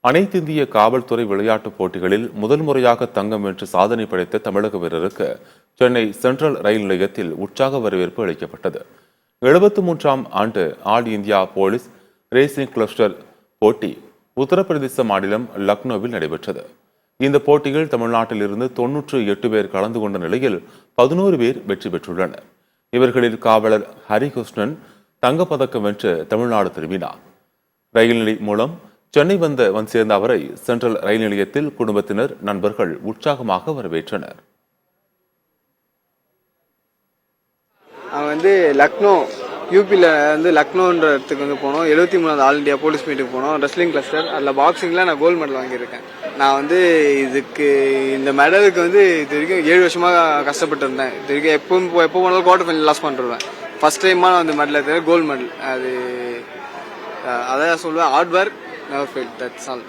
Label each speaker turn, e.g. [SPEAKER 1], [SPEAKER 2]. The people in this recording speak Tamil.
[SPEAKER 1] அனைத்திந்திய காவல்துறை விளையாட்டுப் போட்டிகளில் முதல் முறையாக தங்கம் வென்று சாதனை படைத்த தமிழக வீரருக்கு சென்னை சென்ட்ரல் ரயில் நிலையத்தில் உற்சாக வரவேற்பு அளிக்கப்பட்டது. 73ஆம் ஆண்டு all India police racing cluster போட்டி உத்தரப்பிரதேச மாநிலம் லக்னோவில் நடைபெற்றது. இந்த போட்டியில் தமிழ்நாட்டில் இருந்து 98 பேர் கலந்து கொண்ட நிலையில் 11 பேர் வெற்றி பெற்றுள்ளனர். இவர்களில் காவலர் ஹரிகிருஷ்ணன் தங்கப்பதக்கம் வென்று தமிழ்நாடு திரும்பினார். ரயில் நிலை மூலம் சென்னை வந்து சேர்ந்த அவரை சென்ட்ரல் ரயில் நிலையத்தில் குடும்பத்தினர், நண்பர்கள் உற்சாகமாக வரவேற்றனர்.
[SPEAKER 2] அவன் லக்னோ யூபியில் லக்னோன்ற இடத்துக்கு போனோம். 73வது ஆல் இண்டியா போலீஸ் மீட்டுக்கு போனோம். ரெஸ்லிங் கிளஸ்டர் அதில் பாக்ஸிங்கில் நான் கோல்டு மெடல் வாங்கியிருக்கேன். நான் இதுக்கு இந்த மெடலுக்கு இது வரைக்கும் 7 வருஷமாக கஷ்டப்பட்டு இருந்தேன். இது வரைக்கும் எப்போ போனாலும் குவார்டர் ஃபைனல் லாஸ் பண்ணிருவேன். ஃபர்ஸ்ட் டைமாக நான் மெடல் எடுத்தேன், கோல்டு மெடல். அதான் சொல்லுவேன், hard work never failed. That's all.